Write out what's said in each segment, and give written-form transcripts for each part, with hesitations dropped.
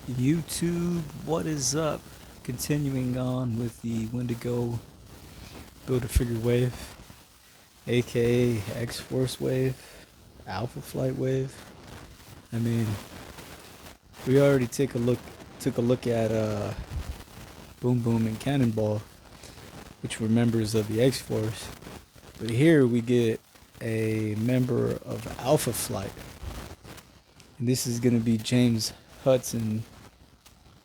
YouTube, what is up? Continuing on with the Wendigo Build a Figure Wave, aka Xforce Wave, Alpha Flight Wave. I mean, we already took a look at Boom Boom and Cannonball, which were members of the X Force. But here we get a member of Alpha Flight, and this is gonna be James Hudson,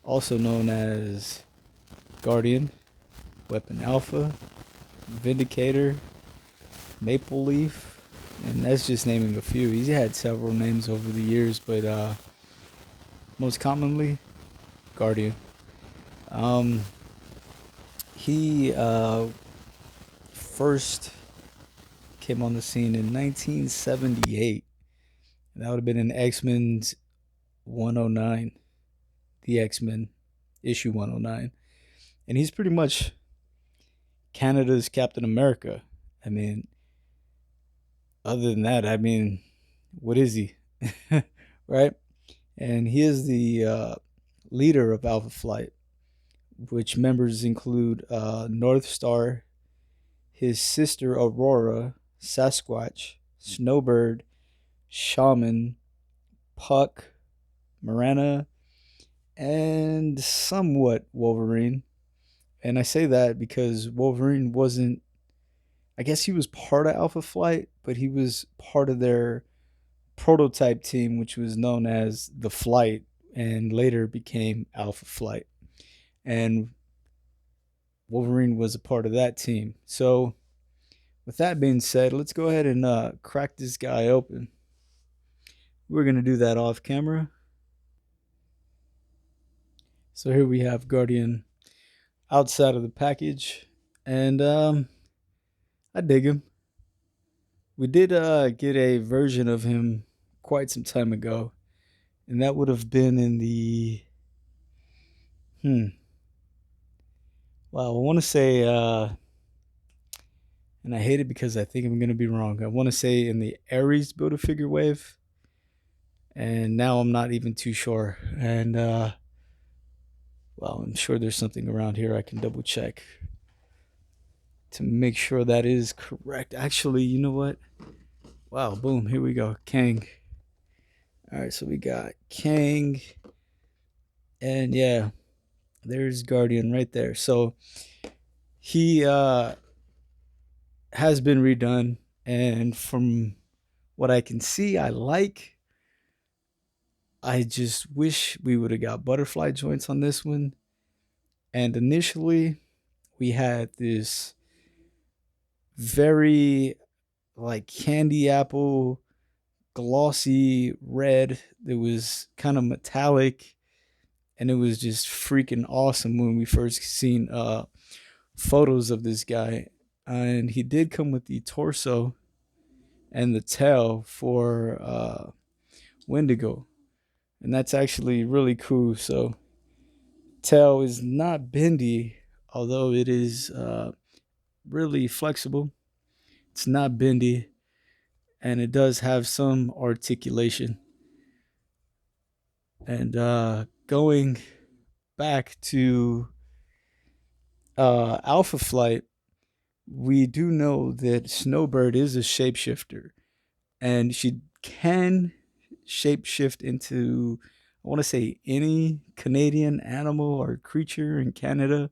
also known as Guardian, Weapon Alpha, Vindicator, Maple Leaf, and that's just naming a few. He's had several names over the years, but most commonly, Guardian. Um, he first came on the scene in 1978. That would have been in X Men's 109, the X Men issue 109. And he's pretty much Canada's Captain America. I mean, other than that, I mean, what is he? Right? And he is the leader of Alpha Flight, which members include North Star, his sister Aurora, Sasquatch, Snowbird, Shaman, Puck, Marana, and somewhat Wolverine. And I say that because Wolverine wasn't, I guess he was part of Alpha Flight, but he was part of their prototype team, which was known as the Flight and later became Alpha Flight. And Wolverine was a part of that team. So, with that being said, let's go ahead and crack this guy open. We're going to do that off camera. So, here we have Guardian outside of the package. And I dig him. We did get a version of him quite some time ago. And that would have been in the. Well, I want to say. And I hate it because I think I'm going to be wrong. I want to say in the Ares Build a Figure Wave. And now I'm not even too sure. And, well, I'm sure there's something around here I can double check to make sure that is correct. Actually, you know what? Wow, boom, here we go. Kang. All right, so we got Kang. And yeah, there's Guardian right there. So he has been redone. And from what I can see, I like. I just wish we would have got butterfly joints on this one. And initially, we had this very like candy apple, glossy red that was kind of metallic. And it was just freaking awesome when we first seen photos of this guy. And he did come with the torso and the tail for Wendigo. And that's actually really cool. So tail is not bendy, although it is really flexible. It's not bendy, and it does have some articulation. And going back to Alpha Flight, we do know that Snowbird is a shapeshifter, and she can shapeshift into, I want to say, any Canadian animal or creature in Canada,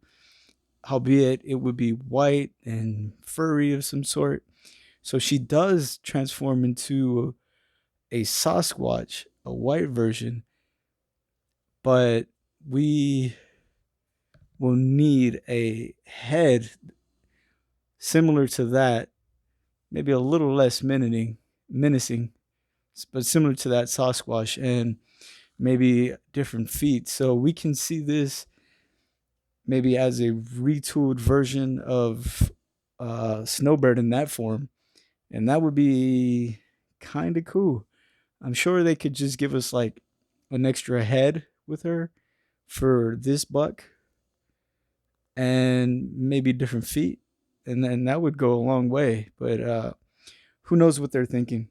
albeit it would be white and furry of some sort. So she does transform into a Sasquatch, a white version, but we will need a head similar to that, maybe a little less menacing, but similar to that Sasquatch, and maybe different feet. So we can see this maybe as a retooled version of Snowbird in that form, and that would be kind of cool. I'm sure they could just give us like an extra head with her for this buck and maybe different feet, and then that would go a long way. But who knows what they're thinking?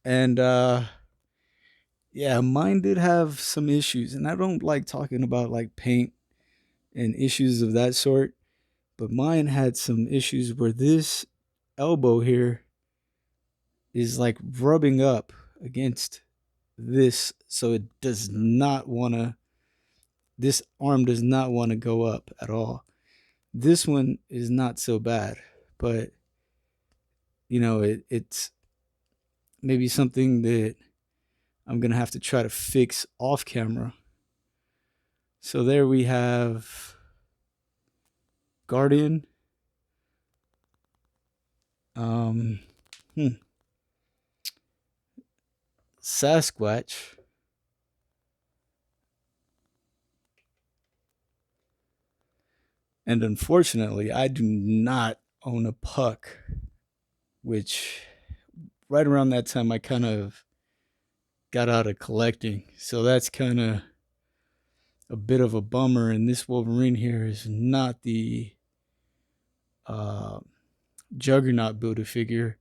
And Yeah, mine did have some issues, and I don't like talking about like paint and issues of that sort, but mine had some issues where this elbow here is like rubbing up against this, so it does not want to, this arm does not want to go up at all. This one is not so bad, but it's maybe something that I'm gonna have to try to fix off camera. So there we have Guardian. Um, hmm, Sasquatch. And unfortunately, I do not own a puck, which right around that time I kind of got out of collecting. So that's kind of a bit of a bummer. And this Wolverine here is not the uh, Juggernaut Buddha figure,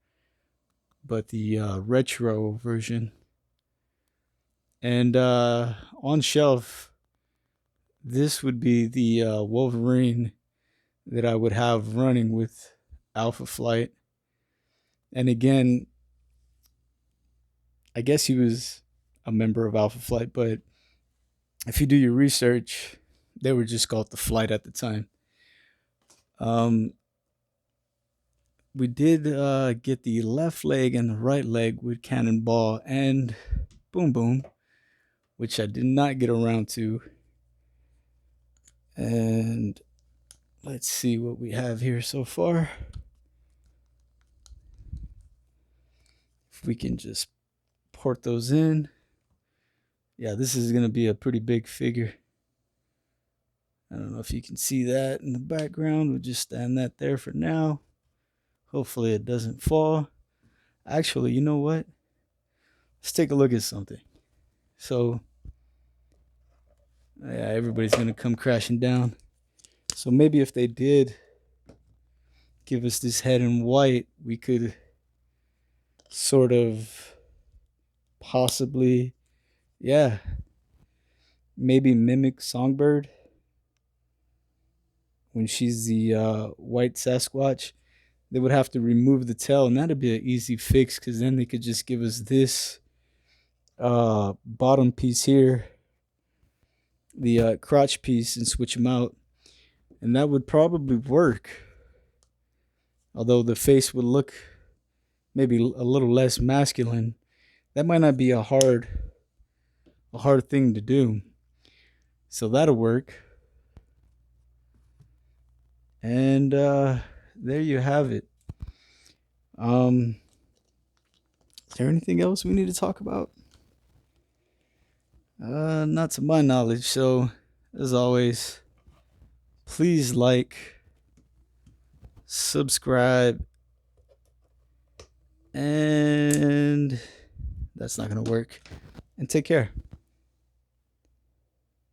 but the retro version. And on shelf, this would be the Wolverine that I would have running with Alpha Flight. And again, I guess he was a member of Alpha Flight, but if you do your research, they were just called the Flight at the time. Um, we did get the left leg and the right leg with Cannonball and Boom Boom, which I did not get around to. And let's see what we have here so far. If we can just port those in. Yeah, this is going to be a pretty big figure. I don't know if you can see that in the background. We'll just stand that there for now. Hopefully it doesn't fall. Actually, you know what? Let's take a look at something. So, yeah, everybody's going to come crashing down. So maybe if they did give us this head in white, we could sort of possibly, yeah, maybe mimic Songbird when she's the white Sasquatch. They would have to remove the tail, and that'd be an easy fix because then they could just give us this bottom piece here, the crotch piece, and switch them out, and that would probably work. Although the face would look maybe a little less masculine, that might not be a hard thing to do. So that'll work. And there you have it. Is there anything else we need to talk about? Not to my knowledge. So, as always, please like, subscribe, and that's not going to work. And take care.